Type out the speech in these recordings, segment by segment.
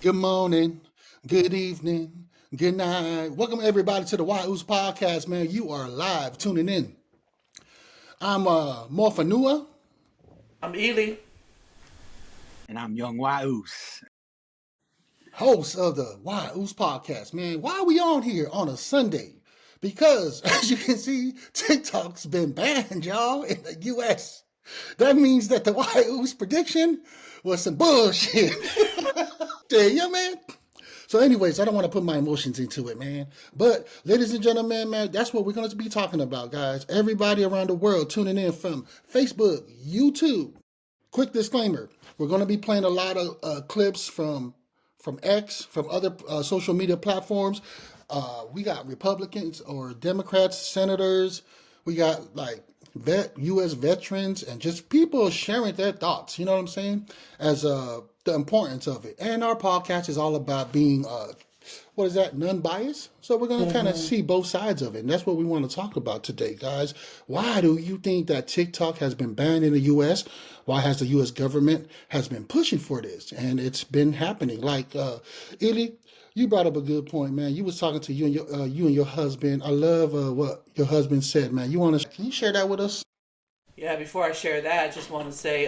Good morning, good evening, good night. Welcome everybody to the WWII podcast, man. You are live tuning in. I'm Morphanua, I'm Ely. And I'm Young Uce. host of the WWII podcast, man. Why are we on here on a Sunday? Because as you can see, TikTok's been banned, y'all, in the US. That means that the WWII prediction was some bullshit. Yeah, man. So, anyways, I don't want to put my emotions into it, man. But, ladies and gentlemen, man, that's what we're going to be talking about, guys. Everybody around the world tuning in from Facebook, YouTube. Quick disclaimer: we're going to be playing a lot of clips from X, from other social media platforms. We got Republicans or Democrats, senators. We got like U.S. veterans and just people sharing their thoughts. You know what I'm saying? As the importance of it. And our podcast is all about being what is that, non-biased. So we're going to kind of see both sides of it, and that's what we want to talk about today, guys. Why do you think that TikTok has been banned in the U.S.? Why has the U.S. government has been pushing for this? And it's been happening. Like Illy, you brought up a good point, man. You was talking to you and your husband. I love what your husband said, man. Can you share that with us? Yeah, before I share that, I just want to say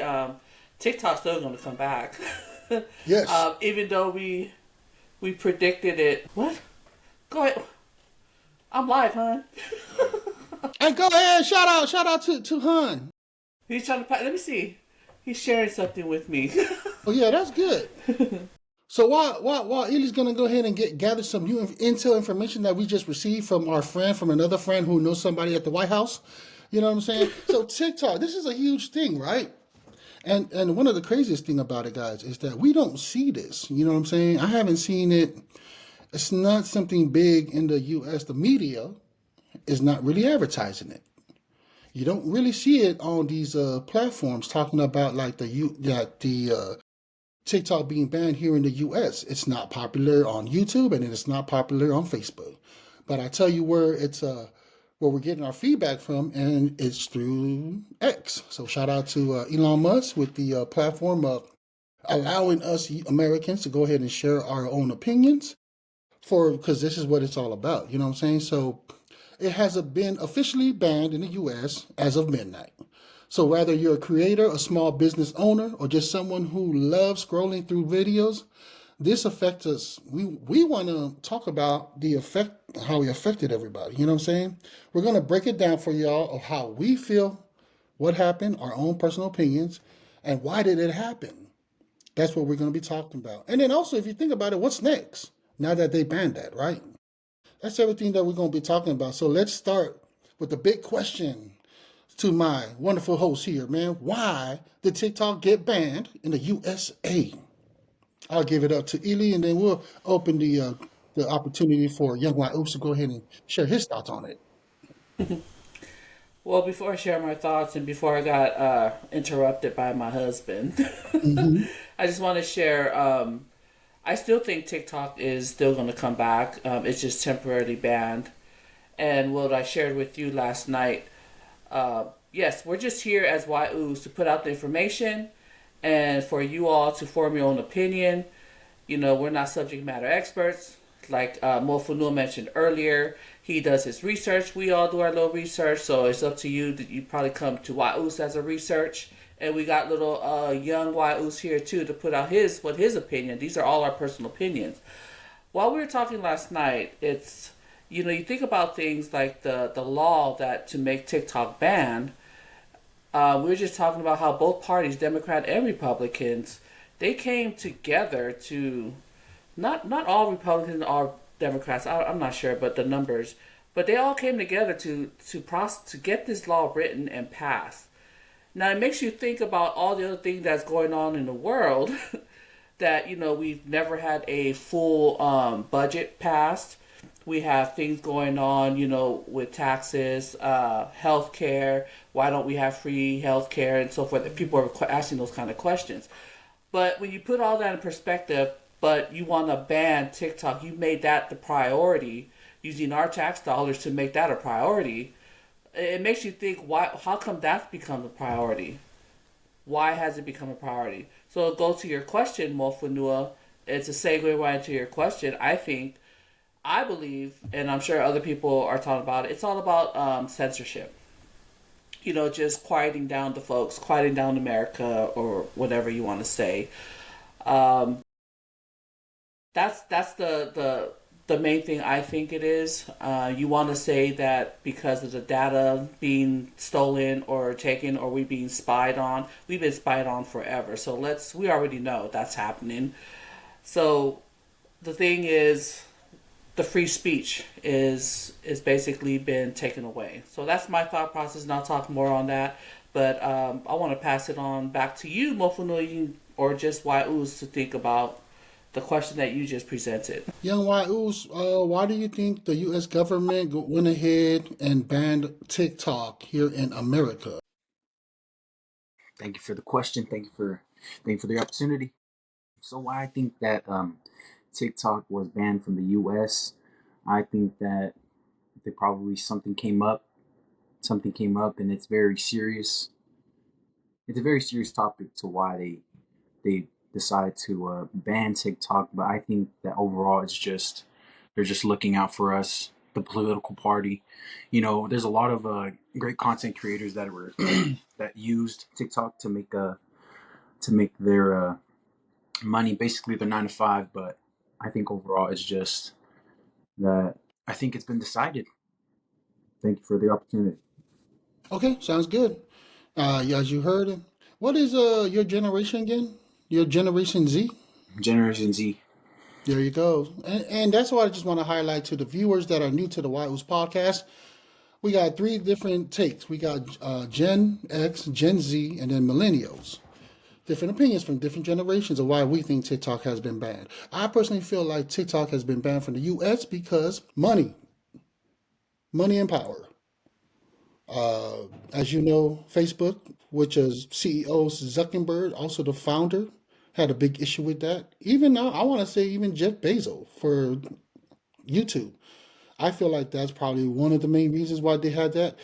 TikTok's still going to come back. Yes. Even though we predicted it. What? Go ahead. I'm live, hon. And go ahead, shout out to Hun. He's trying to. Let me see. He's sharing something with me. Oh yeah, that's good. So while Illy's gonna go ahead and gather some new intel information that we just received from our friend, from another friend who knows somebody at the White House, you know what I'm saying? So TikTok, this is a huge thing, right? And one of the craziest thing about it, guys, is that we don't see this. You know what I'm saying? I haven't seen it. It's not something big in the U.S. The media is not really advertising it. You don't really see it on these platforms talking about like the TikTok being banned here in the U.S. It's not popular on YouTube and it's not popular on Facebook. But I tell you where we're getting our feedback from, and it's through X. So shout out to Elon Musk with the platform of allowing us Americans to go ahead and share our own opinions because this is what it's all about. You know what I'm saying? So it has been officially banned in the U.S. as of midnight. So whether you're a creator, a small business owner, or just someone who loves scrolling through videos, this affects us. We want to talk about the effect, how it affected everybody. You know what I'm saying? We're going to break it down for y'all of how we feel, what happened, our own personal opinions, and why did it happen. That's what we're going to be talking about. And then also, if you think about it, what's next? Now that they banned that, right? That's everything that we're going to be talking about. So let's start with the big question to my wonderful host here, man. Why did TikTok get banned in the USA? I'll give it up to Ely, and then we'll open the opportunity for young white Oops to go ahead and share his thoughts on it. Well, before I share my thoughts and before I got interrupted by my husband, Mm-hmm. I just want to share. I still think TikTok is still going to come back. It's just temporarily banned. And what I shared with you last night, yes, we're just here as YOs to put out the information and for you all to form your own opinion. You know, we're not subject matter experts. Like Mofunua mentioned earlier, he does his research. We all do our little research, so it's up to you. That you probably come to YOs as a research. And we got little young YOs here too to put out his opinion. These are all our personal opinions. While we were talking last night, it's, you know, you think about things like the law that to make TikTok banned. We were just talking about how both parties, Democrat and Republicans, they came together to not all Republicans are Democrats. I'm not sure, but the numbers, but they all came together to get this law written and passed. Now it makes you think about all the other things that's going on in the world. That, you know, we've never had a full budget passed. We have things going on, you know, with taxes, health care. Why don't we have free health care and so forth? People are asking those kind of questions. But when you put all that in perspective, but you want to ban TikTok, you made that the priority, using our tax dollars to make that a priority. It makes you think, why? How come that's become a priority? Why has it become a priority? So it goes to your question, Mofunua. it's a segue right into your question. I believe, and I'm sure other people are talking about it. It's all about censorship. Just quieting down the folks, quieting down America, or whatever you want to say. Um, that's the main thing I think it is. You want to say that because of the data being stolen or taken, or we being spied on, we've been spied on forever. So we already know that's happening. So the thing is, the free speech is basically been taken away. So that's my thought process, and I'll talk more on that. But I want to pass it on back to you, Mofuno, or just Uce, to think about the question that you just presented. Young Uce, why do you think the U.S. government went ahead and banned TikTok here in America? Thank you for the question. Thank you for the opportunity. So why I think that TikTok was banned from the U.S. I think that they probably something came up, and it's very serious. It's a very serious topic to why they decide to ban TikTok. But I think that overall, it's just they're just looking out for us, the political party. There's a lot of great content creators that were that used TikTok to make their money, basically their 9 to 5. But I think overall, it's just that I think it's been decided. Thank you for the opportunity. Okay, sounds good. As you heard, what is your generation again? Your Generation Z? Generation Z. There you go. And that's what I just want to highlight to the viewers that are new to the White House podcast. We got three different takes. We got Gen X, Gen Z, and then millennials. Different opinions from different generations of why we think TikTok has been banned. I personally feel like TikTok has been banned from the U.S. because money and power. As you know, Facebook, which is CEO Zuckerberg, also the founder, had a big issue with that. Even now, I want to say even Jeff Bezos for YouTube. I feel like that's probably one of the main reasons why they had that.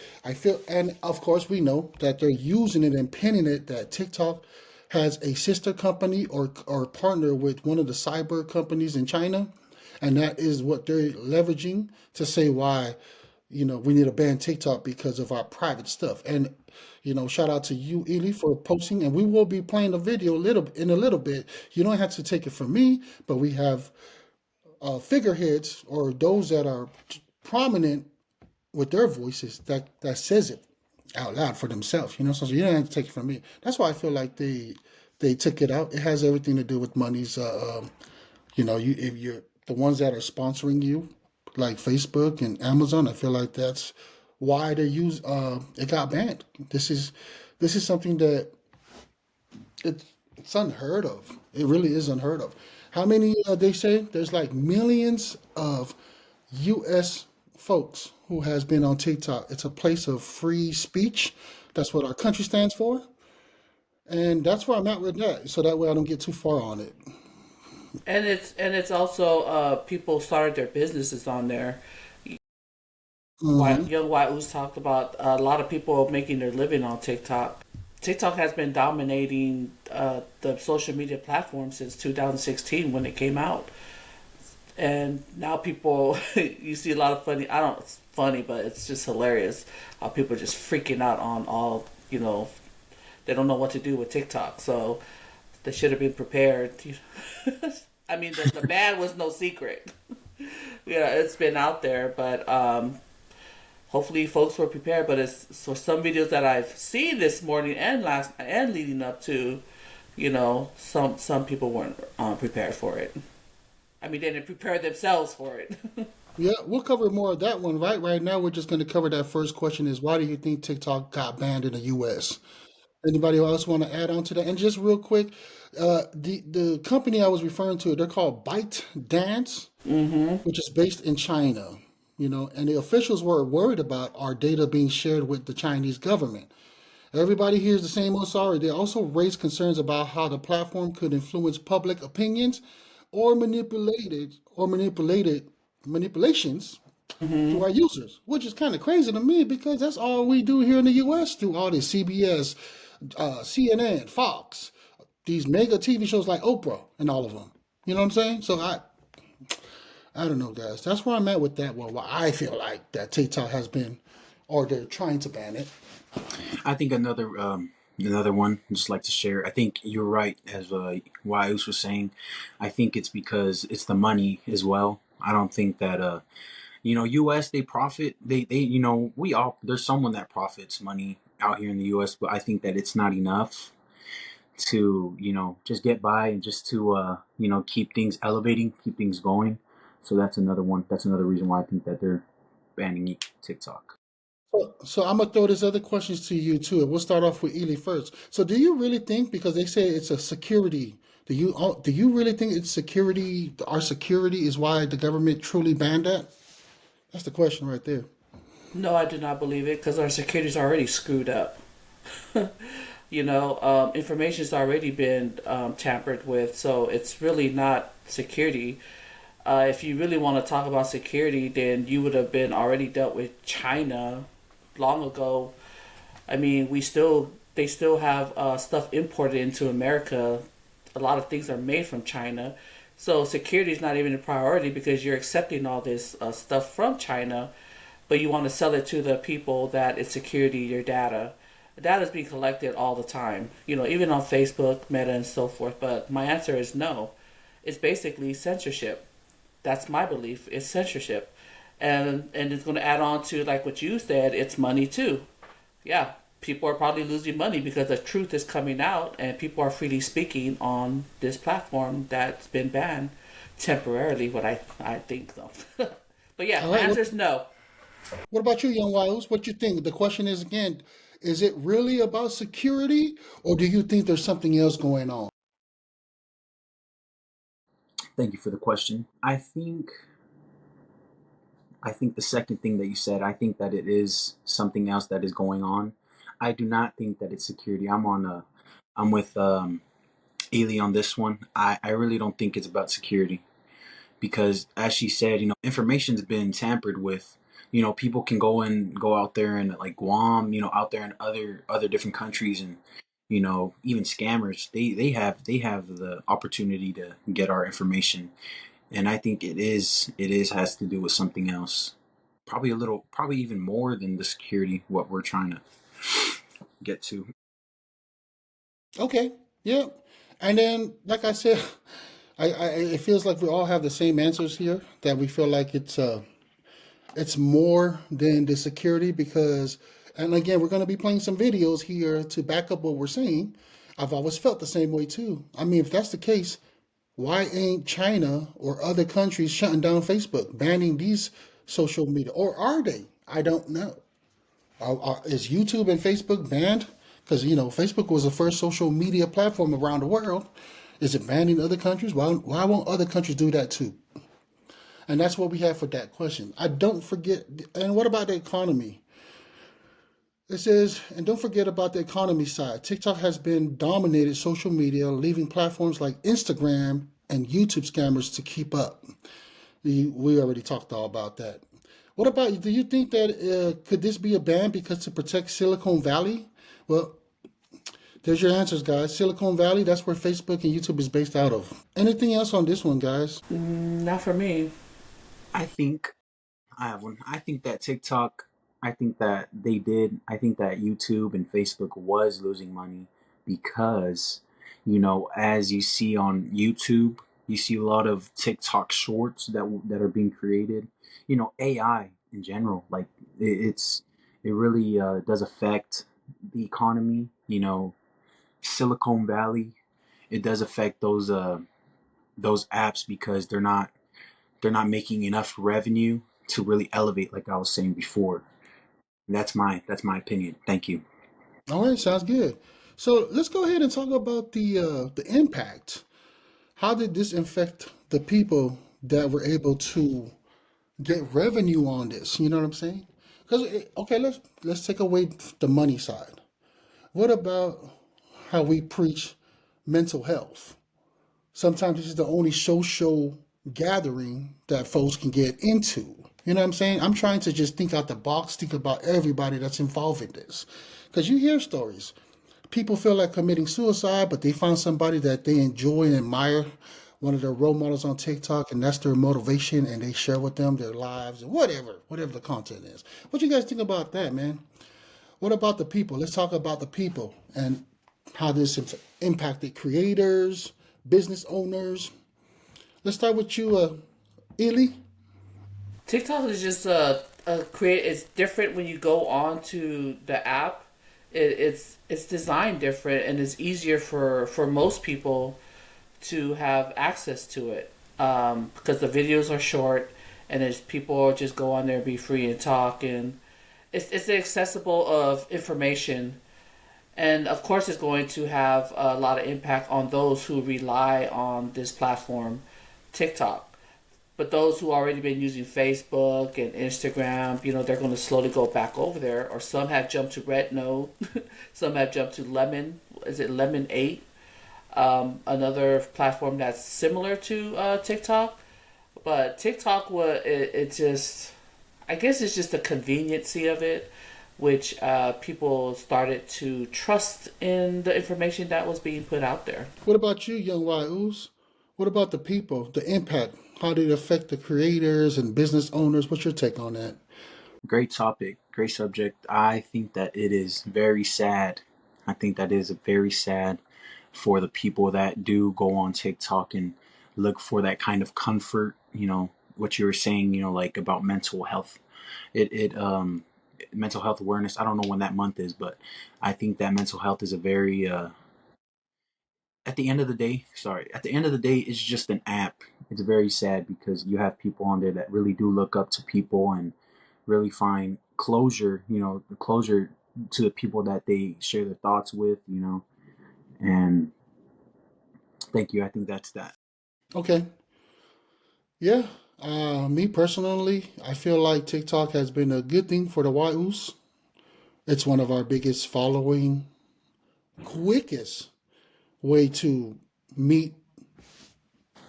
And of course, we know that they're using it and pinning it that TikTok has a sister company or partner with one of the cyber companies in China, and that is what they're leveraging to say why we need to ban TikTok because of our private stuff. And shout out to you, Ely, for posting, and we will be playing the video in a little bit. You don't have to take it from me, but we have figureheads or those that are prominent with their voices that says it out loud for themselves. So you don't have to take it from me. That's why I feel like they took it out. It has everything to do with monies. If you're the ones that are sponsoring you, like Facebook and Amazon, I feel like that's why it got banned. This is something that it's unheard of. It really is unheard of. How many they say there's like millions of U.S. folks who has been on TikTok. It's a place of free speech. That's what our country stands for, and that's where I'm at with that. So that way I don't get too far on it. And it's also people started their businesses on there. Hmm. Young Uce talked about a lot of people making their living on TikTok. TikTok has been dominating the social media platform since 2016 when it came out, and now people you see a lot of funny. I don't. It's funny, but it's just hilarious how people are just freaking out on all. They don't know what to do with TikTok, so they should have been prepared. I mean, the ban was no secret. It's been out there, but hopefully folks were prepared. But some videos that I've seen this morning and leading up to, some people weren't prepared for it. I mean, they didn't prepare themselves for it. Yeah, we'll cover more of that one. Right now, we're just going to cover that first question: is why do you think TikTok got banned in the U.S.? Anybody else want to add on to that? And just real quick, the company I was referring to, they're called ByteDance, which is based in China. And the officials were worried about our data being shared with the Chinese government. Everybody hears the same old story. They also raised concerns about how the platform could influence public opinions or manipulations to our users, which is kind of crazy to me because that's all we do here in the U.S. through all this CBS, CNN, Fox, these mega TV shows like Oprah and all of them. You know what I'm saying? So I don't know, guys. That's where I'm at with that one. Why I feel like that TikTok has been, or they're trying to ban it. I think another one I'd just like to share. I think you're right, as Uce was saying. I think it's because it's the money as well. I don't think that U.S. they profit. They we all there's someone that profits money out here in the U.S. But I think that it's not enough to just get by and just to keep things elevating, keep things going. So that's another one. That's another reason why I think that they're banning TikTok. So I'm gonna throw these other questions to you too, and we'll start off with Ely first. So do you really think, because they say it's a security, do you really think it's security? Our security is why the government truly banned that? That's the question right there. No, I do not believe it because our security's already screwed up. Information's already been tampered with, so it's really not security. If you really want to talk about security, then you would have been already dealt with China long ago. I mean, they still have stuff imported into America. A lot of things are made from China, so security is not even a priority because you're accepting all this stuff from China, but you want to sell it to the people that it's security, your data. Data is being collected all the time, even on Facebook, Meta, and so forth. But my answer is no. It's basically censorship. That's my belief. It's censorship, and it's going to add on to like what you said. It's money too. Yeah, people are probably losing money because the truth is coming out, and people are freely speaking on this platform that's been banned temporarily. What I think so. But yeah, All my right. answer is no. What about you, Young Wiles? What you think? The question is again, is it really about security, or do you think there's something else going on? Thank you for the question. I think the second thing that you said, I think that it is something else that is going on. I do not think that it's security. I'm with Ely on this one. I really don't think it's about security because, as she said, information's been tampered with. People can go out there and like Guam, out there in other different countries, and even scammers. They have the opportunity to get our information, and I think it is has to do with something else. Probably even more than the security. What we're trying to get to. Okay. Yeah. And then, like I said, it feels like we all have the same answers here. That we feel like it's more than the security because, and again, we're going to be playing some videos here to back up what we're saying. I've always felt the same way too. I mean, if that's the case, why ain't China or other countries shutting down Facebook, banning these social media, or are they? I don't know. Is YouTube and Facebook banned? Because Facebook was the first social media platform around the world. Is it banned in other countries? Why won't other countries do that too? And that's what we have for that question. I don't forget. And what about the economy? It says, and don't forget about the economy side. TikTok has been dominated social media, leaving platforms like Instagram and YouTube scammers to keep up. We already talked all about that. What about, do you think that could this be a ban because to protect Silicon Valley? Well, there's your answers, guys. Silicon Valley, that's where Facebook and YouTube is based out of. Anything else on this one, guys? Not for me. I think I have one. I think that TikTok, I think that they did. I think that YouTube and Facebook was losing money because, as you see on YouTube, you see a lot of TikTok shorts that are being created. AI in general, like it really does affect the economy. Silicon Valley, it does affect those apps because they're not making enough revenue to really elevate, like I was saying before. That's my opinion. Thank you. All right, sounds good. So let's go ahead and talk about the impact. How did this affect the people that were able to get revenue on this? You know what I'm saying? Because okay, let's take away the money side. What about how we preach mental health? Sometimes this is the only social gathering that folks can get into. You know what I'm saying? I'm trying to just think out the box, think about everybody that's involved in this. Because you hear stories. People feel like committing suicide, but they find somebody that they enjoy and admire one of their role models on TikTok, and that's their motivation, and they share with them their lives and whatever the content is. What you guys think about that, man? What about the people? Let's talk about the people and how this impacted creators, business owners. Let's start with you, Ely. TikTok is just a create. It's different when you go on to the app. It's designed different, and it's easier for most people to have access to it, because the videos are short, and as people just go on there, be free and talk, and it's accessible of information, and of course it's going to have a lot of impact on those who rely on this platform, TikTok. But those who already been using Facebook and Instagram, they're going to slowly go back over there. Or some have jumped to Red Note, some have jumped to Lemon. Is it Lemon 8? Another platform that's similar to TikTok. But TikTok, it just, I guess it's just the conveniency of it, which people started to trust in the information that was being put out there. What about you, young Uce? What about the people, the impact? How did it affect the creators and business owners? What's your take on that? Great topic, great subject. I think that it is very sad. I think that is very sad for the people that do go on TikTok and look for that kind of comfort. What you were saying, like about mental health. It mental health awareness. I don't know when that month is, but I think that mental health is a very at the end of the day, it's just an app. It's very sad because you have people on there that really do look up to people and really find closure, closure to the people that they share their thoughts with. And thank you. I think that's that. Okay. Yeah. Me personally, I feel like TikTok has been a good thing for the Uce. It's one of our biggest following, quickest way to meet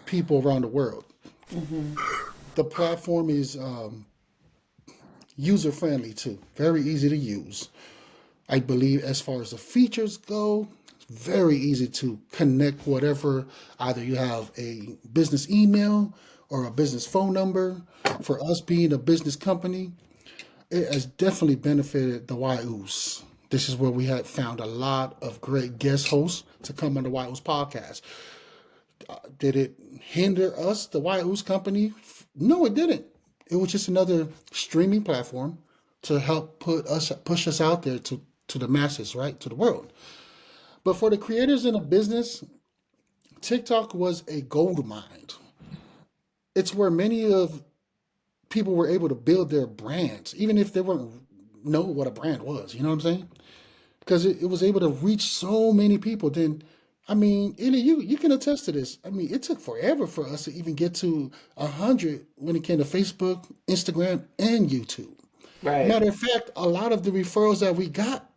people around the world. The platform is user friendly too, very easy to use. I believe as far as the features go, it's very easy to connect whatever, either you have a business email or a business phone number. For us being a business company, it has definitely benefited the Uce. This is where we had found a lot of great guest hosts to come on the Uce podcast. Did it hinder us, the Uce company? No, it didn't. It was just another streaming platform to help push us out there to the masses, right? To the world. But for the creators in a business, TikTok was a gold mine. It's where many of people were able to build their brands, even if they weren't know what a brand was. You know what I'm saying? Because it was able to reach so many people. Then, I mean, Illy, you can attest to this. I mean, it took forever for us to even get to 100 when it came to Facebook, Instagram, and YouTube. Right. Matter of fact, a lot of the referrals that we got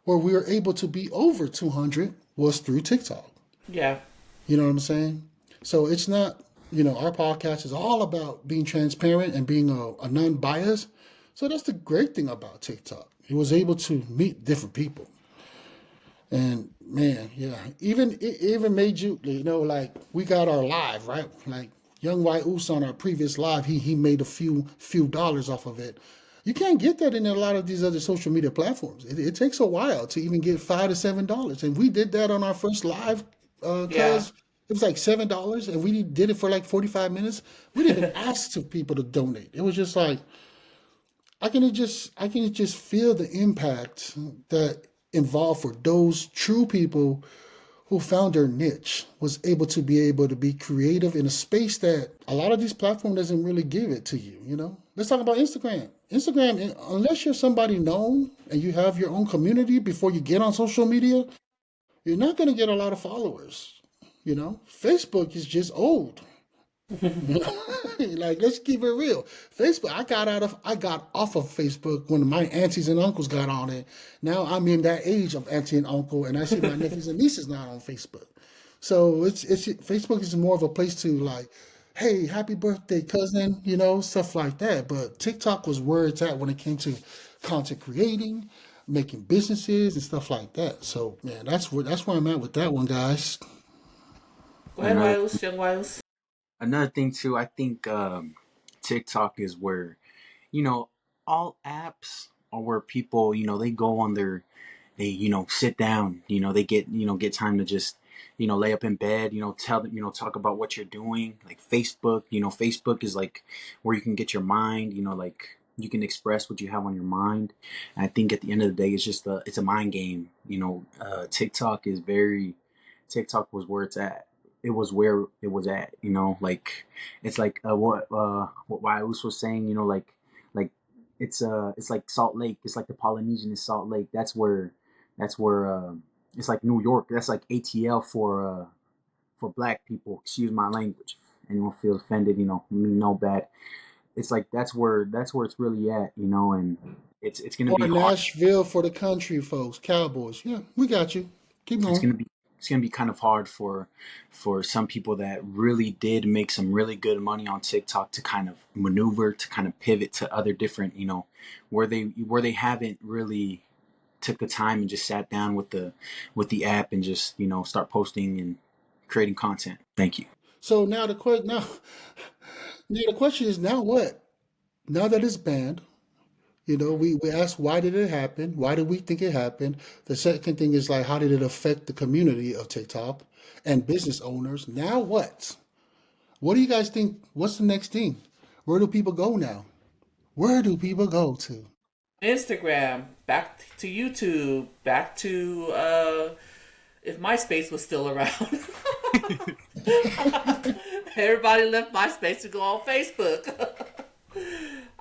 where we were able to be over 200 was through TikTok. Yeah. You know what I'm saying? So it's not, our podcast is all about being transparent and being a non-biased. So that's the great thing about TikTok. It was able to meet different people. And man, yeah, it even made you, like we got our live, right? Like young Uce on our previous live, he made a few dollars off of it. You can't get that in a lot of these other social media platforms. It takes a while to even get $5 to $7, and we did that on our first live Yeah. because it was like $7, and we did it for like 45 minutes. We didn't even ask to people to donate. It was just like I can just feel the impact that involved for those true people who found their niche, was able to be creative in a space that a lot of these platforms doesn't really give it to you. Let's talk about Instagram. Instagram, unless you're somebody known and you have your own community before you get on social media, you're not going to get a lot of followers. Facebook is just old. Like, let's keep it real. Facebook, I got off of Facebook when my aunties and uncles got on it. Now I'm in that age of auntie and uncle, and I see my nephews and nieces not on Facebook. So it's Facebook is more of a place to, like, hey, happy birthday, cousin, stuff like that. But TikTok was where it's at when it came to content creating, making businesses and stuff like that. So man, that's where I'm at with that one, guys. Go ahead, Another Wiles, young Wiles. another thing too, I think TikTok is where, you know, all apps are where people, they go on their, they, sit down, they get time to just, lay up in bed, tell them, talk about what you're doing. Like Facebook, Facebook is like where you can get your mind, like you can express what you have on your mind. And I think at the end of the day, it's a mind game. TikTok was where it's at. It was where it was at, like it's like what Uce was saying, like it's like Salt Lake. It's like the Polynesian is Salt Lake. That's where it's like New York. That's like ATL for black people. Excuse my language. Anyone feels offended, mean no bad. It's like that's where it's really at, and it's gonna be Or hard. Nashville for the country folks, Cowboys. Yeah, we got you. Keep It's going. gonna be it's gonna be kind of hard for some people that really did make some really good money on TikTok to kind of maneuver, to kind of pivot to other different, where they haven't really took the time and just sat down with the app and just start posting and creating content. Thank you. So now the question now the question is now what? Now that it's banned, we ask why did it happen? Why did we think it happened? The second thing is like how did it affect the community of TikTok and business owners? Now what? What do you guys think? What's the next thing? Where do people go now? Where do people go to? Instagram, back to YouTube, back to if MySpace was still around. Everybody left MySpace to go on Facebook.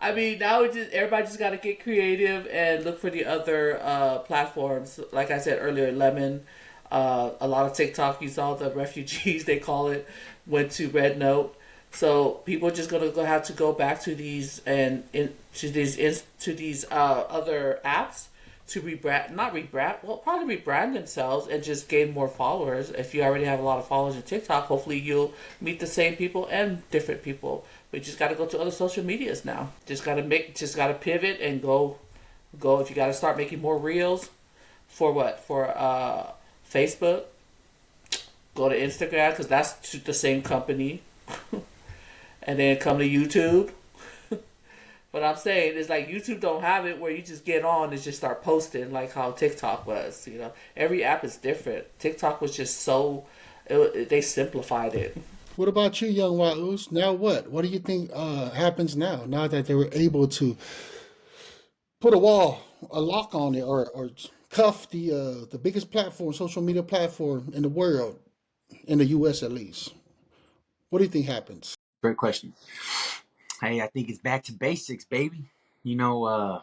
I mean, now everybody just got to get creative and look for the other platforms. Like I said earlier, Lemon, a lot of TikTok. You saw the refugees they call it went to Red Note. So people are just gonna have to go back to these to these other apps to probably rebrand themselves and just gain more followers. If you already have a lot of followers on TikTok, hopefully you'll meet the same people and different people. But you just got to go to other social medias now. Just gotta pivot and go. If you got to start making more reels, for what? For Facebook. Go to Instagram because that's the same company. And then come to YouTube. But I'm saying it's like YouTube don't have it where you just get on and just start posting like how TikTok was. Every app is different. TikTok was just they simplified it. What about you, young Waus? Now what? What do you think happens now? Now that they were able to put a lock on it, or cuff the biggest platform, social media platform in the world, in the U.S. at least. What do you think happens? Great question. Hey, I think it's back to basics, baby. You know, uh,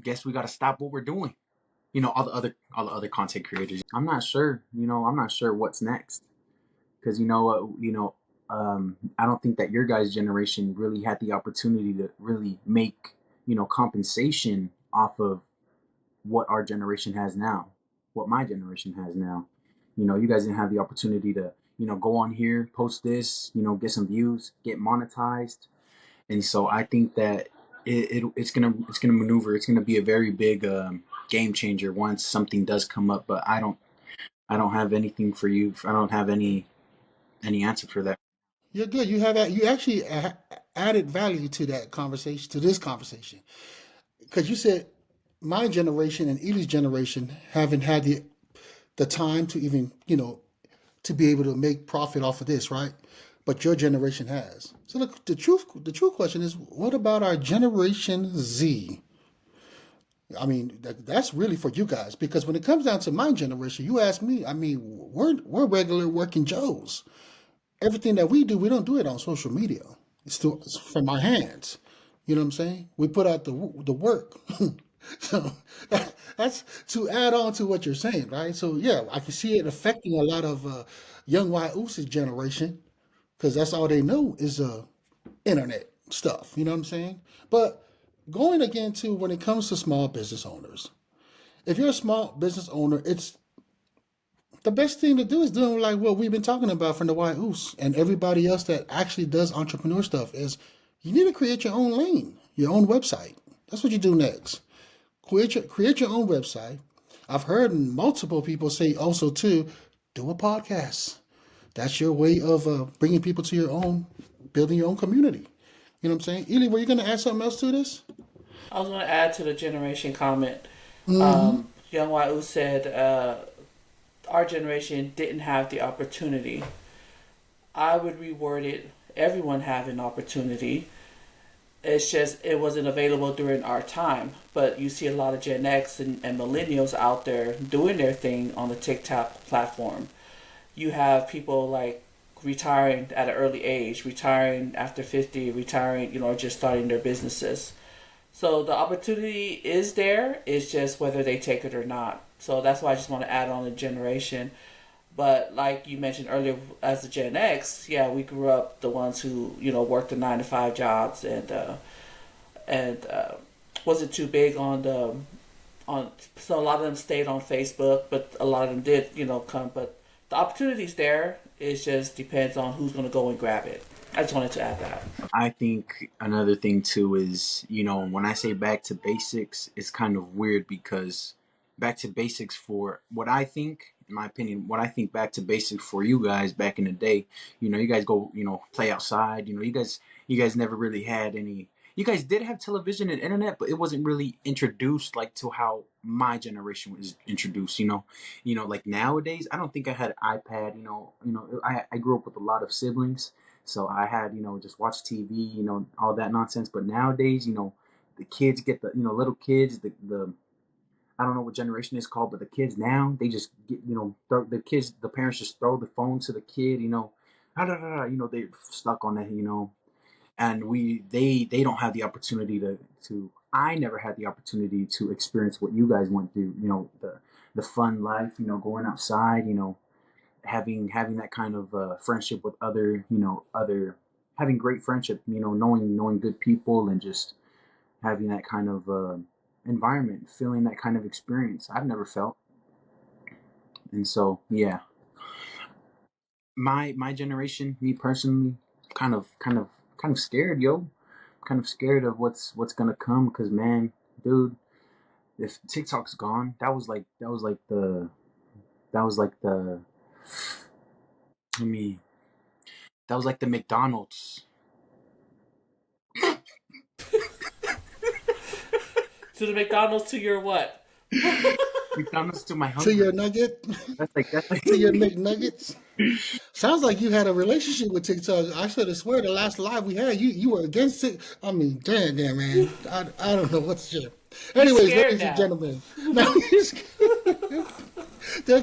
guess we got to stop what we're doing. All the other content creators. I'm not sure what's next because I don't think that your guys' generation really had the opportunity to really make compensation off of what our generation has now, what my generation has now. You guys didn't have the opportunity to go on here, post this, get some views, get monetized. And so I think that it's gonna maneuver. It's gonna be a very big game changer once something does come up. But I don't have anything for you. I don't have any answer for that. You're good. You actually added value to that conversation, to this conversation, because you said my generation and Eli's generation haven't had the time to even to be able to make profit off of this, right? But your generation has. So the true question is, what about our Generation Z? I mean, that's really for you guys because when it comes down to my generation, you ask me. I mean, we're regular working Joes. Everything that we do, we don't do it on social media. It's from our hands. You know what I'm saying? We put out the work. So that's to add on to what you're saying, right? So yeah, I can see it affecting a lot of young Uce's generation because that's all they know is internet stuff. You know what I'm saying? But going again to when it comes to small business owners, if you're a small business owner, it's the best thing to do is doing like what we've been talking about from the White Oos and everybody else that actually does entrepreneur stuff is you need to create your own lane, your own website. That's what you do next. Create your own website. I've heard multiple people say also too, do a podcast. That's your way of bringing people to your own, building your own community. You know what I'm saying? Ely, were you going to add something else to this? I was going to add to the generation comment. Mm-hmm. Young YU said our generation didn't have the opportunity. I would reword it. Everyone had an opportunity. It's just it wasn't available during our time. But you see a lot of Gen X and millennials out there doing their thing on the TikTok platform. You have people like retiring at an early age, retiring after 50, retiring, just starting their businesses. So the opportunity is there. It's just whether they take it or not. So that's why I just want to add on the generation. But like you mentioned earlier, as a Gen X, yeah, we grew up the ones who worked the 9 to 5 jobs and wasn't too big on the on. So a lot of them stayed on Facebook, but a lot of them did come. But the opportunity's there. It just depends on who's going to go and grab it. I just wanted to add that. I think another thing too is, when I say back to basics, it's kind of weird because back to basics for what I think, in my opinion, what I think back to basics for you guys back in the day, you guys go, play outside, you guys never really had any. You guys did have television and internet, but it wasn't really introduced like to how my generation was introduced. Like nowadays, I don't think I had an iPad. I grew up with a lot of siblings, so I had, just watch TV, all that nonsense. But nowadays, the kids get little kids, the I don't know what generation it's called, but the kids now, they just get, the parents just throw the phone to the kid, they're stuck on that, and they don't have the opportunity to, I never had the opportunity to experience what you guys went through, the fun life, going outside, having that kind of friendship with other having great friendship, knowing good people and just having that kind of environment, feeling that kind of experience I've never felt. And so yeah, my generation, me personally, kind of scared, yo. Kind of scared of what's gonna come, because man, dude, if TikTok's gone, that was like the I mean that was like the McDonald's. To the McDonald's to your what? McDonald's to my To your hunger. nugget, That's like to your McNuggets. Sounds like you had a relationship with TikTok. I should have swear the last live we had, you were against it. I mean, damn, man. I don't know what's shit. He's Anyways, scared ladies and now. gentlemen, now there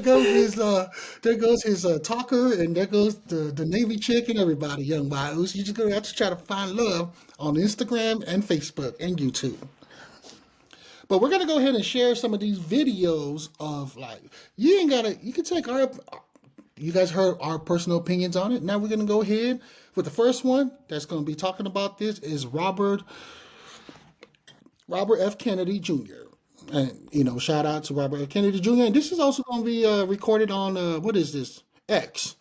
goes his talker, and there goes the Navy chick and everybody, young Bios. You just gonna have to try to find love on Instagram and Facebook and YouTube. But we're gonna go ahead and share some of these videos of like you ain't gotta. You can take our. You guys heard our personal opinions on it. Now we're gonna go ahead with the first one that's gonna be talking about this is Robert F. Kennedy Jr. And shout out to Robert F. Kennedy Jr. And this is also gonna be recorded on what is this X?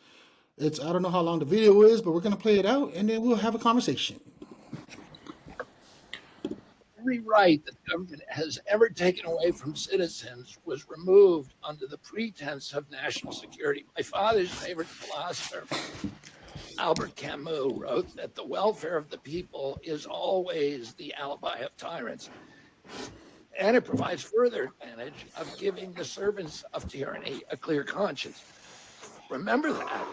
It's I don't know how long the video is, but we're gonna play it out and then we'll have a conversation. Every right that the government has ever taken away from citizens was removed under the pretense of national security. My father's favorite philosopher, Albert Camus, wrote that the welfare of the people is always the alibi of tyrants. And it provides further advantage of giving the servants of tyranny a clear conscience. Remember that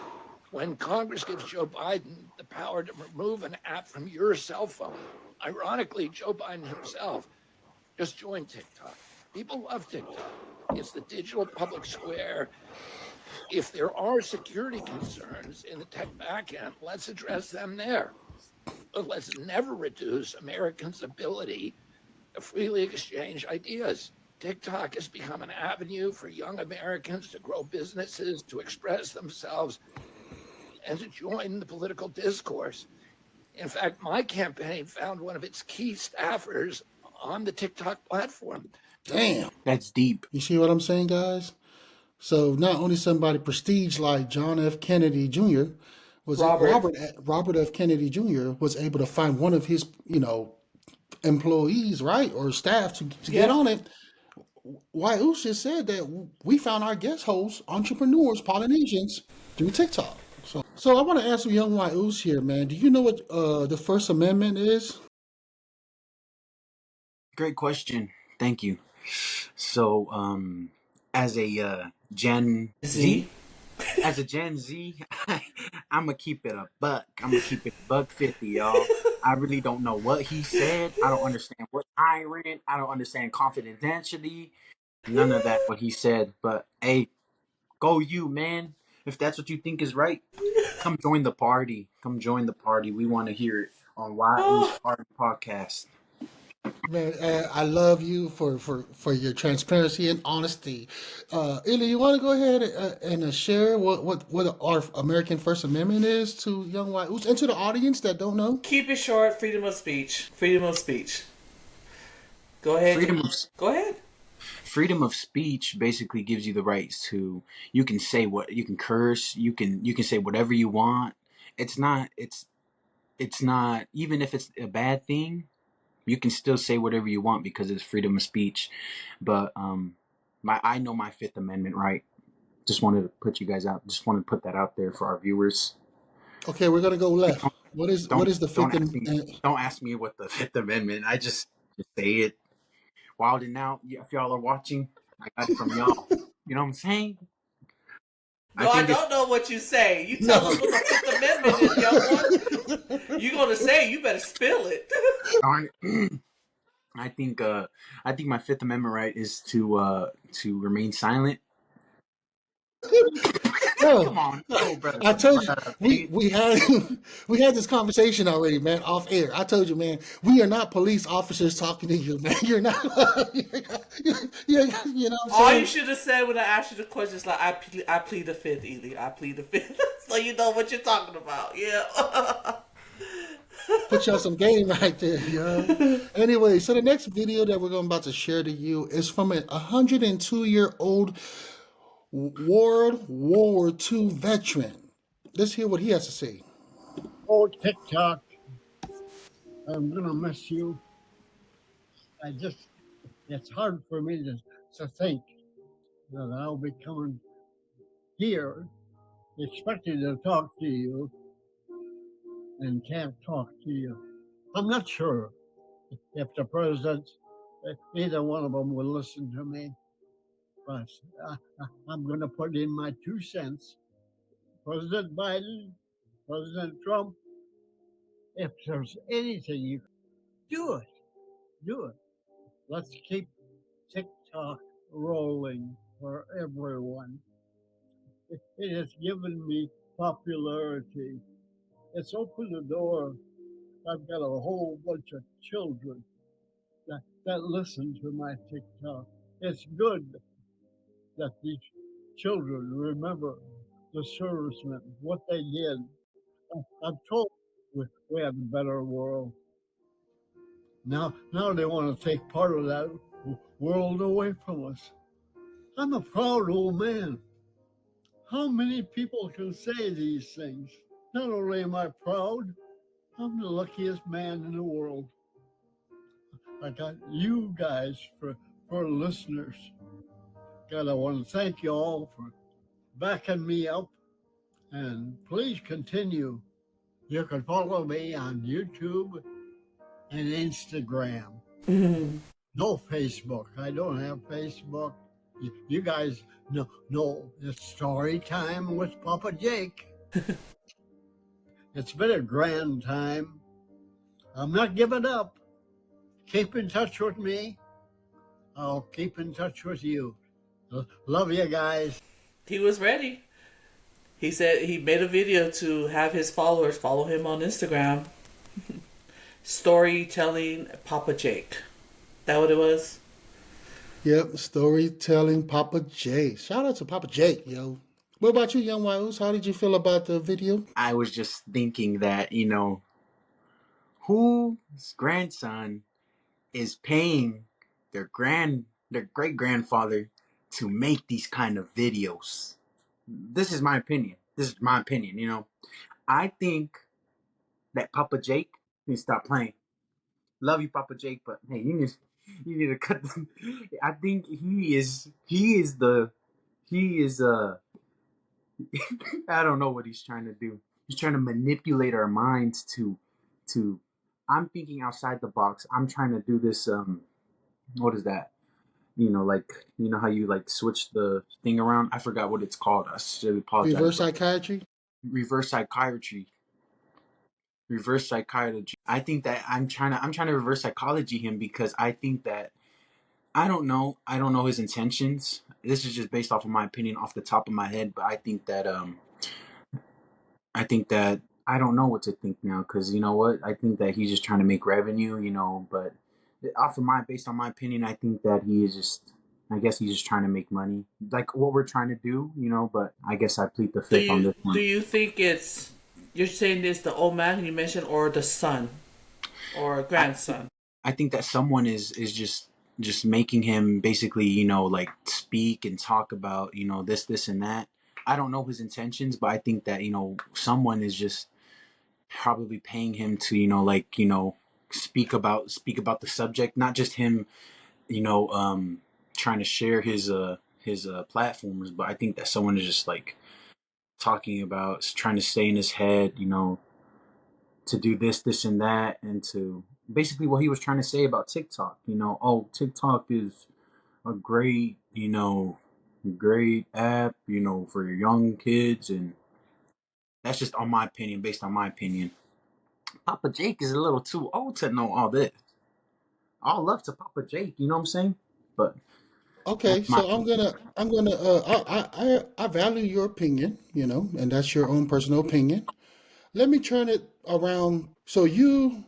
when Congress gives Joe Biden the power to remove an app from your cell phone. Ironically, Joe Biden himself just joined TikTok. People love TikTok. It's the digital public square. If there are security concerns in the tech backend, let's address them there. But let's never reduce Americans' ability to freely exchange ideas. TikTok has become an avenue for young Americans to grow businesses, to express themselves, and to join the political discourse. In fact, my campaign found one of its key staffers on the TikTok platform. Damn. That's deep. You see what I'm saying, guys? So not only somebody prestige like John F. Kennedy Jr. was it Robert. Robert F. Kennedy Jr. was able to find one of his employees, right, or staff to get Yep. on it. why Uce just said that we found our guest hosts, entrepreneurs, Polynesians, through TikTok. So I want to ask young White Uce here, man. Do you know what the First Amendment is? Great question. Thank you. So, as a Gen Z, Z. as a Gen Z, I'm gonna keep it a buck. I'm gonna keep it buck 50, y'all. I really don't know what he said. I don't understand what tyrant. I don't understand confidentiality. None of that what he said. But hey, go you, man. If that's what you think is right, come join the party. Come join the party. We want to hear it on Wahoo's Oh, Party Podcast. Man, I love you for your transparency and honesty. Ilya, you want to go ahead and share what our American First Amendment is to young White Uce and to the audience that don't know? keep it short. Freedom of speech. Freedom of speech. Go ahead. Freedom of Go ahead. freedom of speech basically gives you the rights to, you can say what you can, curse, you can say whatever you want. It's not even if it's a bad thing, you can still say whatever you want because it's freedom of speech. But my I know my Fifth Amendment right. Just wanted to put that out there for our viewers. Okay, we're gonna go left. What don't is the don't fifth? ask me don't ask me what the Fifth Amendment. I just say it. Wild and out. If y'all are watching, I got it from y'all. You know what I'm saying? I No, I think it's don't know what you say. You tell No. us what the Fifth Amendment is, young one. You gonna say? You better spill it. darn it. I think I think my Fifth Amendment right is to remain silent. No, Come on, show brother I some told you love, we man. we had we had this conversation already, man, off air. I told you, man, we are not police officers talking to you, man. You're not. You know what I'm All you saying? should have said when I asked you the question is like, I plead the fifth, Ely. I plead the fifth. So you know what you're talking about. Yeah. Put y'all some game right there, yo. Anyway, so the next video that we're about to share to you is from a 102-year-old World War II veteran. Let's hear what he has to say. Oh, TikTok, I'm gonna miss you. I just, it's hard for me to think that I'll be coming here expecting to talk to you and can't talk to you. I'm not sure if the president, either one of them will listen to me, but I'm gonna put in my 2 cents. President Biden, President Trump, if there's anything you do it, do it. Let's keep TikTok rolling for everyone. It has given me popularity. It's opened the door. I've got a whole bunch of children that listen to my TikTok. It's good that these children remember the servicemen, what they did. I'm told we have a better world. Now they want to take part of that world away from us. I'm a proud old man. How many people can say these things? Not only am I proud, I'm the luckiest man in the world. I got you guys for listeners. God, I want to thank you all for backing me up, and please continue. You can follow me on YouTube and Instagram. No Facebook. I don't have Facebook. You guys know it's story time with Papa Jake. It's been a grand time. I'm not giving up. Keep in touch with me. I'll keep in touch with you. Love you guys. He was ready. He said he made a video to have his followers follow him on Instagram. Storytelling Papa Jake. That what it was? Yep, storytelling Papa J. Shout out to Papa J, yo. What about you, young Wales? How did you feel about the video? I was just thinking that, whose grandson is paying their great grandfather to make these kind of videos. This is my opinion. I think that Papa Jake needs to stop playing. Love you, Papa Jake, but hey, You need to cut them. I think he is I don't know what he's trying to do. He's trying to manipulate our minds to I'm thinking outside the box. I'm trying to do this what is that? Like how you like switch the thing around? I forgot what it's called. I should apologize, Reverse but psychiatry. reverse psychiatry. Reverse psychology. I think that I'm trying to reverse psychology him because I think that I don't know his intentions. This is just based off of my opinion off the top of my head, but I think that I don't know what to think now because you know what? I think that he's just trying to make revenue, but based on my opinion, I think that he is just I guess he's just trying to make money. Like what we're trying to do, but I guess I plead the Do fifth on you this do one. you think it's you're saying it's the old man you mentioned or the son or I grandson? I think that someone is just making him basically, like speak and talk about, this and that. I don't know his intentions, but I think that, someone is just probably paying him to, like, speak about the subject, not just him, trying to share his platforms, but I think that someone is just like talking about trying to stay in his head, to do this, and that, and to basically what he was trying to say about TikTok. Oh, TikTok is a great app, for your young kids, and that's just on my opinion, based on my opinion. Papa Jake is a little too old to know all this. All love to Papa Jake, you know what I'm saying? But Okay, that's my so I'm gonna I value your opinion, and that's your own personal opinion. Let me turn it around. So you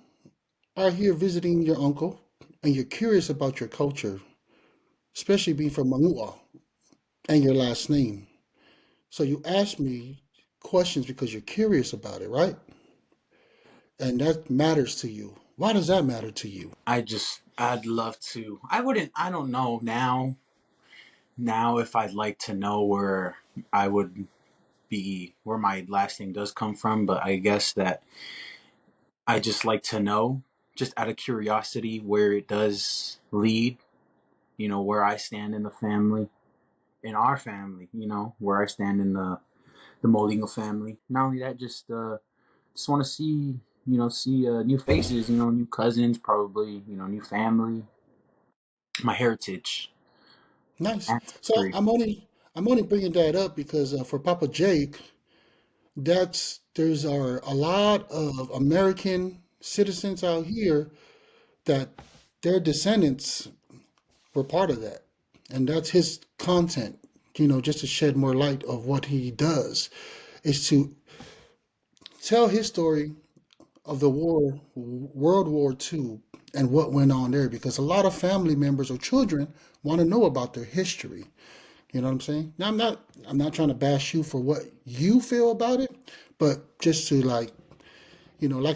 are here visiting your uncle, and you're curious about your culture, especially being from Manua and your last name. So you ask me questions because you're curious about it, right? And that matters to you. Why does that matter to you? I'd love to. I don't know now if I'd like to know where I would be, where my last name does come from, but I guess that I just like to know, just out of curiosity, where it does lead, where I stand in the family, in our family, where I stand in the Molingo family. Not only that, just want to see new faces, new cousins, probably, new family, my heritage, Nice. So ancestry. I'm only bringing that up because for Papa Jake, there's are a lot of American citizens out here that their descendants were part of that, and that's his content. Just to shed more light of what he does is to tell his story of the war, World War II, and what went on there, because a lot of family members or children want to know about their history. You know what I'm saying? Now I'm not trying to bash you for what you feel about it, but just to like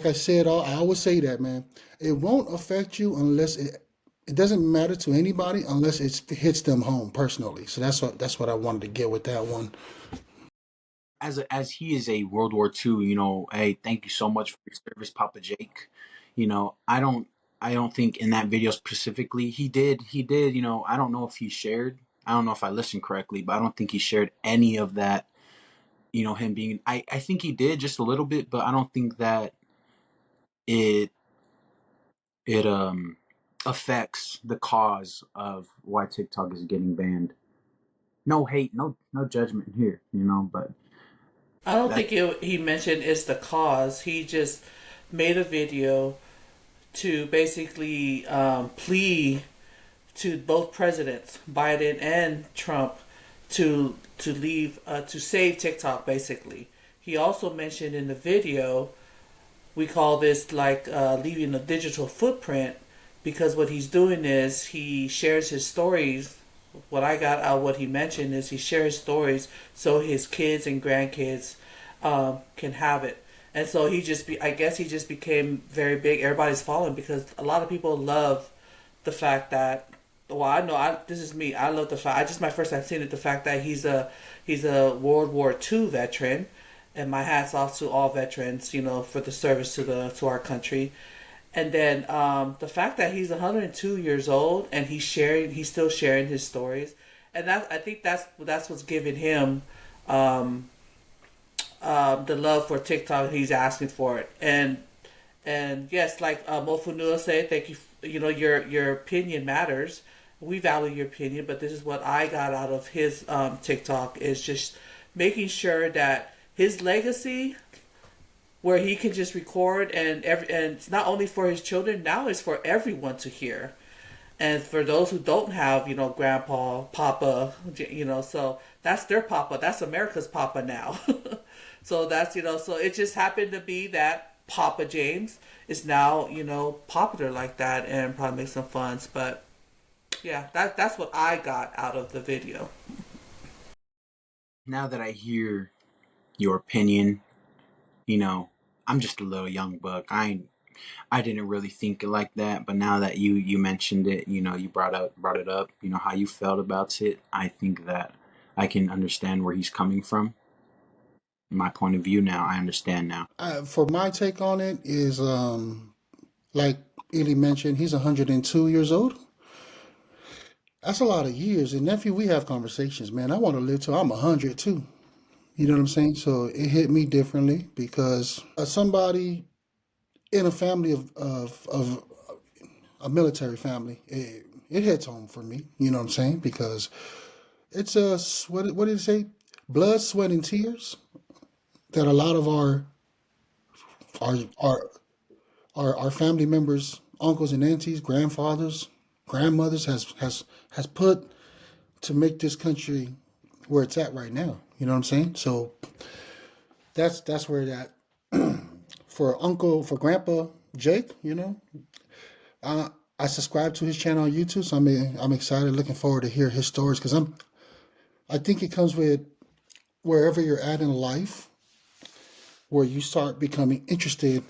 I said, I always say that, man. It won't affect you unless it doesn't matter to anybody unless it hits them home personally. So that's what I wanted to get with that one. As he is a World War II, hey, thank you so much for your service, Papa Jake. I don't think in that video specifically he did, I don't know if he shared, I don't know if I listened correctly, but I don't think he shared any of that, him being I think he did just a little bit, but I don't think that it it affects the cause of why TikTok is getting banned. No hate, no judgment here, but I don't that think he mentioned it's the cause. He just made a video to basically plea to both presidents, Biden and Trump, to leave to save TikTok. Basically, he also mentioned in the video, we call this like leaving a digital footprint, because what he's doing is he shares his stories. What I got out what he mentioned is he shares stories so his kids and grandkids can have it. And so I guess he just became very big. Everybody's following because a lot of people love the fact that, well, I know this is me. I love the fact. I just my first time seeing it. The fact that he's a World War II veteran, and my hats off to all veterans. For the service to our country, And then the fact that he's 102 years old and he's still sharing his stories, and I think that's what's giving him um, the love for TikTok. He's asking for it, and yes, like Mofunua said, thank you. You know, your opinion matters. We value your opinion, but this is what I got out of his TikTok is just making sure that his legacy, where he can just record and it's not only for his children, now it's for everyone to hear, and for those who don't have grandpa, papa, so that's their papa, that's America's papa now. So that's so it just happened to be that Papa James is now popular like that and probably make some funds. But yeah, that's what I got out of the video. Now that I hear your opinion, you know, I'm just a little young buck. I didn't really think it like that, but now that you mentioned it, you brought it up, how you felt about it. I think that I can understand where he's coming from. My point of view now, I understand now. For my take on it is, like Eli mentioned, he's 102 years old. That's a lot of years. And nephew, we have conversations, man. I want to live till I'm 100 too. You know what I'm saying? So it hit me differently because somebody in a family of a military family, it hits home for me. You know what I'm saying? Because it's what did it say? Blood, sweat, and tears that a lot of our our our family members, uncles and aunties, grandfathers, grandmothers has put to make this country where it's at right now. You know what I'm saying? So that's where that for Grandpa Jake. I subscribe to his channel on YouTube, so I'm excited, looking forward to hear his stories because I think it comes with wherever you're at in life, where you start becoming interested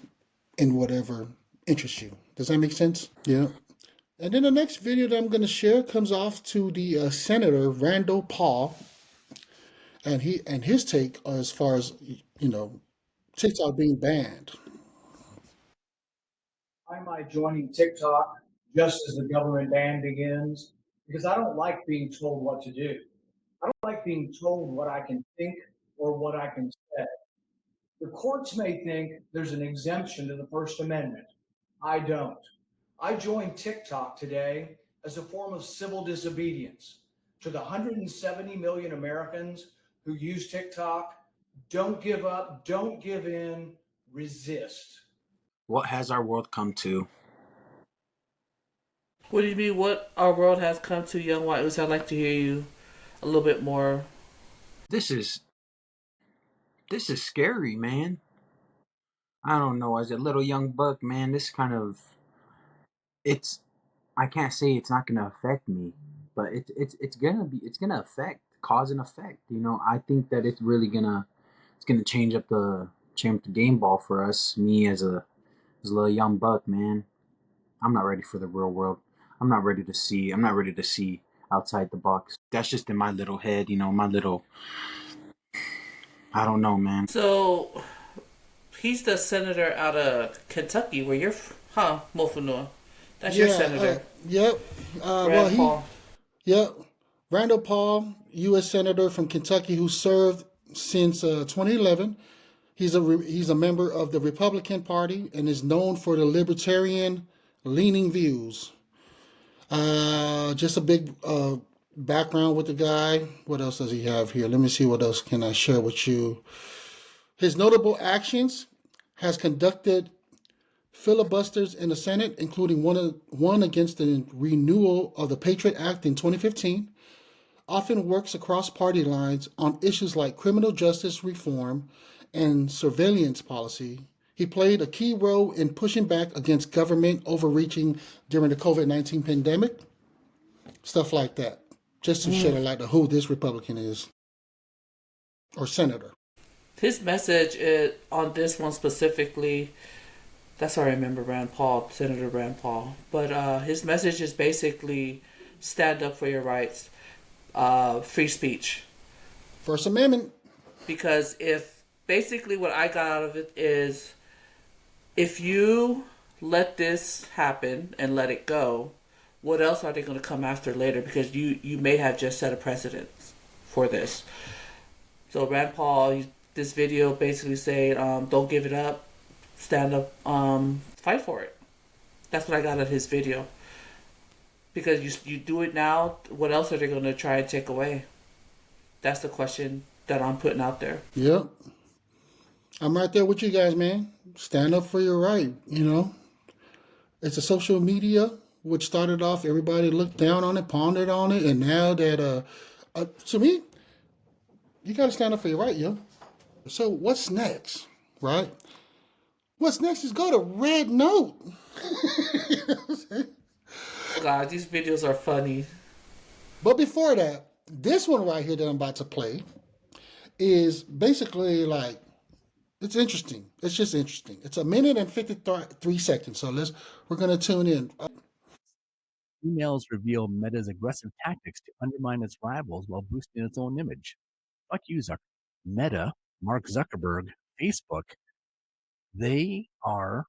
in whatever interests you. Does that make sense? Yeah. And then the next video that I'm going to share comes off to the Senator Randall Paul, and his take as far as TikTok being banned. I might joining TikTok just as the government ban begins because I don't like being told what to do. I don't like being told what I can think or what I can say. The courts may think there's an exemption to the First Amendment. I don't. I joined TikTok today as a form of civil disobedience to the 170 million Americans who use TikTok. Don't give up, don't give in, resist. What has our world come to? What do you mean? What our world has come to, young white? I'd like to hear you a little bit more. This is this is scary, man. I don't know. As a little young buck, man, this kind of it's. I can't say it's not gonna affect me, but it's gonna affect cause and effect. I think that it's gonna change up the game ball for us. Me as a little young buck, man. I'm not ready for the real world. I'm not ready to see outside the box. That's just in my little head, my little. I don't know, man. So he's the senator out of Kentucky, where you're, Mofunua. That's your Yeah. senator, Yep. Rand Paul. Yep. Randall Paul, U.S. Senator from Kentucky, who served since 2011. He's a member of the Republican Party and is known for the libertarian leaning views. Just a big background with the guy. What else does he have here? Let me see what else can I share with you. His notable actions has conducted filibusters in the Senate, including one against the renewal of the Patriot Act in 2015. Often works across party lines on issues like criminal justice reform and surveillance policy. He played a key role in pushing back against government overreaching during the COVID-19 pandemic, stuff like that, just to shed a light on who this Republican is, or senator. His message on this one specifically, that's how I remember Rand Paul, Senator Rand Paul. But his message is basically stand up for your rights, free speech. First Amendment. Because if basically what I got out of it is if you let this happen and let it go, what else are they going to come after later? Because you may have just set a precedent for this. So Rand Paul, this video basically saying, don't give it up, stand up, fight for it. That's what I got out of his video. Because you do it now, what else are they going to try and take away? That's the question that I'm putting out there. Yep. I'm right there with you guys, man. Stand up for your right, you know. It's a social media which started off, everybody looked down on it, pondered on it, and now that to me, you gotta stand up for your right, yo. So what's next? Right? What's next is go to Red Note. God, these videos are funny. But before that, this one right here that I'm about to play is basically like it's interesting. It's just interesting. It's a minute and 53 seconds. So we're gonna tune in. Emails reveal Meta's aggressive tactics to undermine its rivals while boosting its own image. Fuck you, Zucker. Meta, Mark Zuckerberg, Facebook, they are,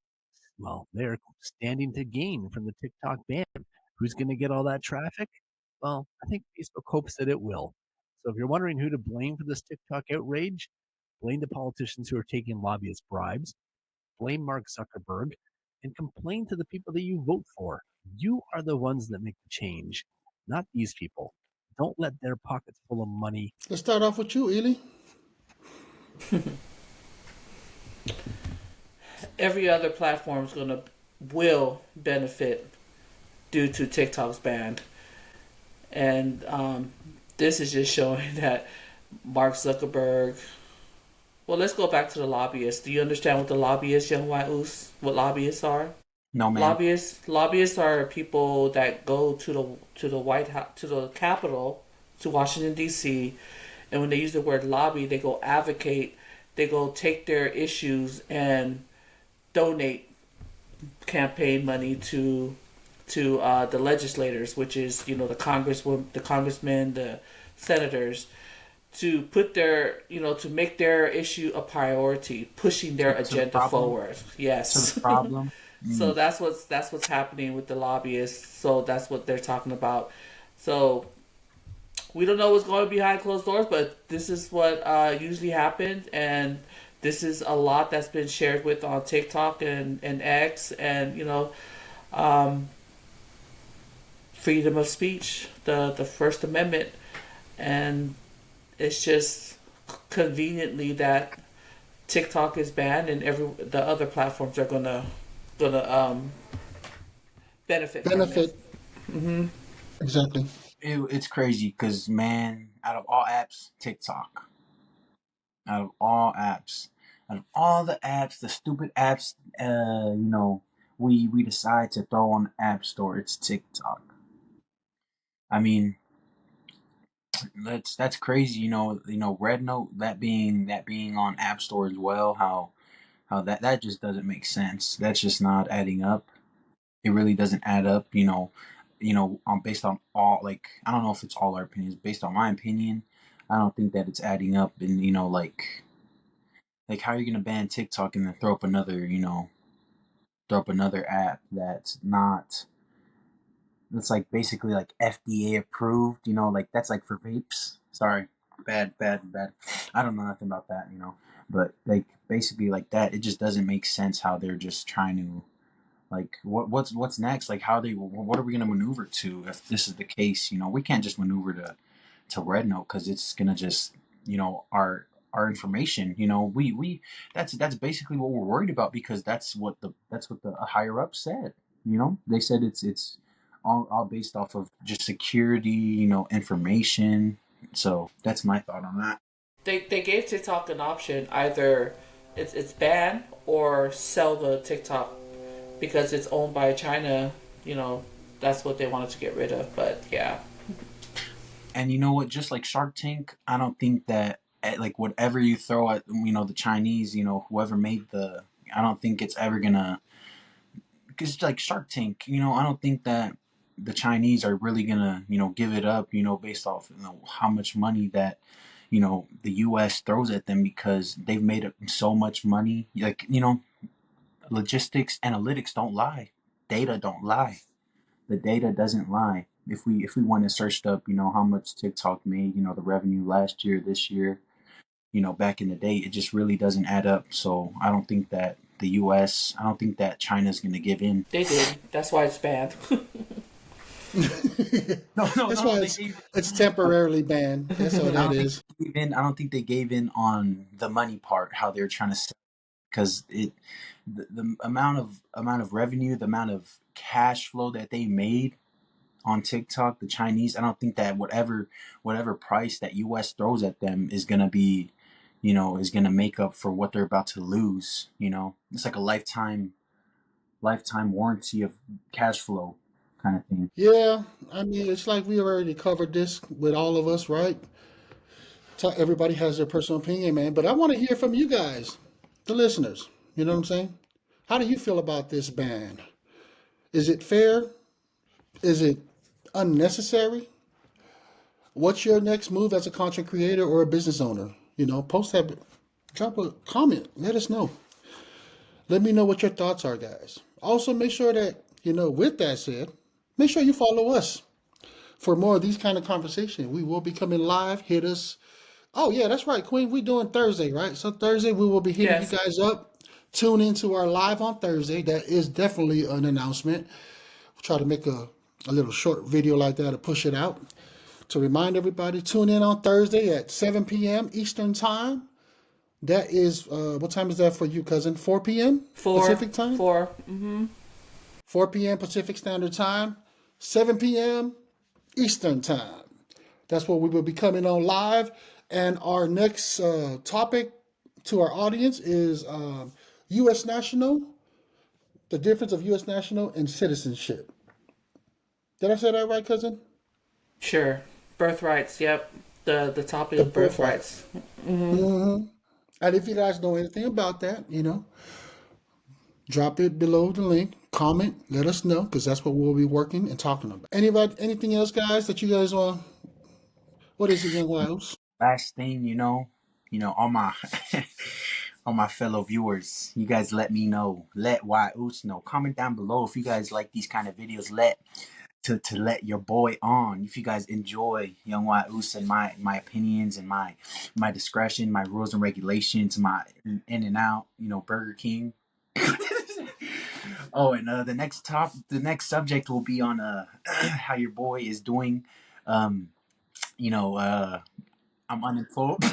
well, they're standing to gain from the TikTok ban. Who's going to get all that traffic? Well, I think Facebook hopes that it will. So if you're wondering who to blame for this TikTok outrage, blame the politicians who are taking lobbyist bribes, blame Mark Zuckerberg, and complain to the people that you vote for. You are the ones that make the change, not these people. Don't let their pockets full of money. Let's start off with you, Ely. Every other platform will benefit due to TikTok's ban, and this is just showing that Mark Zuckerberg. Well, let's go back to the lobbyists. Do you understand what the lobbyists, young white Uce, what lobbyists are? No, man. Lobbyists are people that go to the White House, to the Capitol, to Washington D.C., and when they use the word lobby, they go advocate, they go take their issues and donate campaign money to the legislators, which is the congressmen, the senators, to put their to make their issue a priority, pushing their agenda forward. Yes. To the problem. So that's what's happening with the lobbyists. So that's what they're talking about. So we don't know what's going on behind closed doors, but this is what usually happens, and this is a lot that's been shared with on TikTok and X, and freedom of speech, the First Amendment, and it's just conveniently that TikTok is banned and the other platforms are gonna benefit. Mm-hmm. Exactly. It's crazy because, man, out of all apps, TikTok. Out of all apps, out of all the apps, the stupid apps, we decide to throw on the app store. It's TikTok. I mean, that's crazy. Red Note that being on App Store as well. How that just doesn't make sense. That's just not adding up. It really doesn't add up. Based on all, like, I don't know if it's all our opinions. Based on my opinion, I don't think that it's adding up. And like how are you gonna ban TikTok and then throw up another app that's like basically like FDA approved, like that's like for vapes. Sorry, bad. I don't know nothing about that, but like basically like that, it just doesn't make sense how they're just trying to like what's next, like what are we gonna maneuver to if this is the case? We can't just maneuver to Red Note because it's gonna just our information. We that's basically what we're worried about because that's what the higher up said. They said it's all based off of just security, information. So that's my thought on that. They gave TikTok an option, either it's ban or sell the TikTok because it's owned by China. That's what they wanted to get rid of. But yeah. And you know what? Just like Shark Tank, I don't think that like whatever you throw at the Chinese, whoever made I don't think it's ever gonna. Because like Shark Tank, I don't think that the Chinese are really gonna give it up, based off how much money that the U.S. throws at them because they've made so much money. Like logistics, analytics don't lie. Data don't lie. The data doesn't lie. If we want to search up, how much TikTok made, the revenue last year, this year, back in the day, it just really doesn't add up. So I don't think that I don't think that China's going to give in. They did. That's why it's banned. No, no, That's no, why they gave. it's temporarily banned. That's all I that don't think is. they gave in. I don't think they gave in on the money part, how they're trying to sell, because the amount of revenue, the amount of cash flow that they made on TikTok, the Chinese, I don't think that whatever price that US throws at them is gonna be, is gonna make up for what they're about to lose. It's like a lifetime warranty of cash flow kind of thing. Yeah, I mean, it's like we already covered this with all of us, right? Everybody has their personal opinion, man. But I want to hear from you guys, the listeners. You know what I'm saying? How do you feel about this ban? Is it fair? Is it unnecessary? What's your next move as a content creator or a business owner? Post that, drop a comment, let us know. Let me know what your thoughts are, guys. Also, make sure that, with that said, make sure you follow us for more of these kind of conversation. We will be coming live. Hit us. Oh, yeah, that's right, Queen. We're doing Thursday, right? So Thursday, we will be hitting you Yes. guys up. Tune into our live on Thursday. That is definitely an announcement. We'll try to make a little short video like that to push it out. To remind everybody, tune in on Thursday at 7 p.m. Eastern Time. That is, what time is that for you, cousin? 4 p.m. Pacific Time? 4. 4 p.m. Pacific Standard Time, 7 p.m. Eastern Time. That's where we will be coming on live. And our next topic to our audience is U.S. national, the difference of U.S. national and citizenship. Did I say that right, cousin? Sure. Birthrights. Yep. The topic The of birthrights. Mm-hmm. And if you guys know anything about that, drop it below the link, comment, let us know, because that's what we'll be working and talking about. Anything else, guys, that you guys want? What is it, young Wiles? Last thing, all my all my fellow viewers, you guys let me know. Let Uce know. Comment down below if you guys like these kind of videos. To let your boy on. If you guys enjoy Young Uce and my opinions and my discretion, my rules and regulations, my in and out, Burger King. Oh, and the next subject will be on how your boy is doing. I'm unemployed.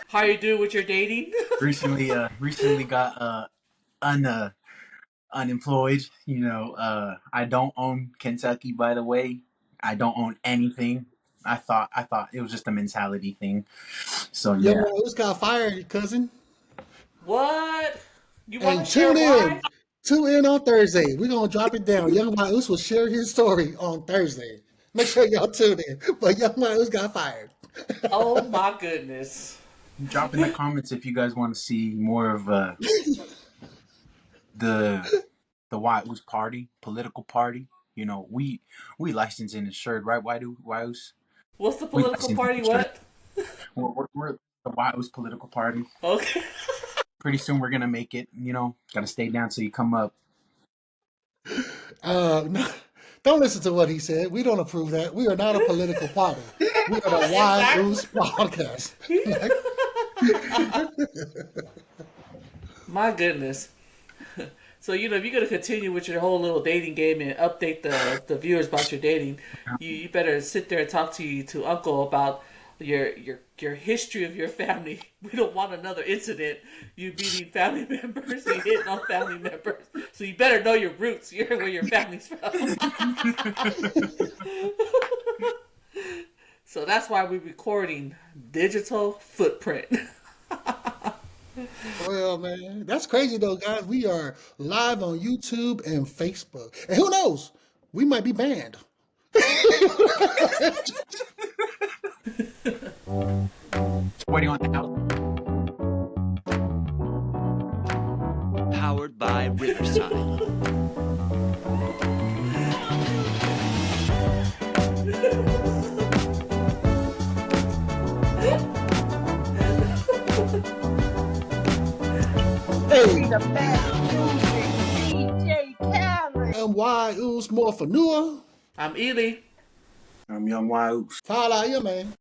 How you do with your dating? recently got unemployed. I don't own Kentucky, by the way. I don't own anything. I thought it was just a mentality thing. So Young yeah. Wiles got fired, cousin. What? You want And to share tune in. why? Tune in on Thursday. We're going to drop it down. Young Wiles will share his story on Thursday. Make sure y'all tune in. But Young Wiles got fired. Oh my goodness. Drop in the comments if you guys want to see more of the Whitehouse party, political party. We licensed and insured, right? Whitehouse? What's the We political licensed and party? insured. What? We're the Whitehouse political party. Okay. Pretty soon we're gonna make it. Gotta stay down till you come up. No, don't listen to what he said. We don't approve that. We are not a political party. We are the Wild Exactly. Goose Podcast. My goodness. So, if you're going to continue with your whole little dating game and update the viewers about your dating, you better sit there and talk to Uncle about your history of your family. We don't want another incident. You beating family members, you hitting on family members. So you better know your roots, where your family's from. So that's why we're recording digital footprint. Well, man, that's crazy though, guys. We are live on YouTube and Facebook, and who knows, we might be banned. Waiting on the house. Powered by Riverside. Hey, The best music. And why Uce more for newer? I'm Ely. I'm Young Uce. Holla, yeah, man.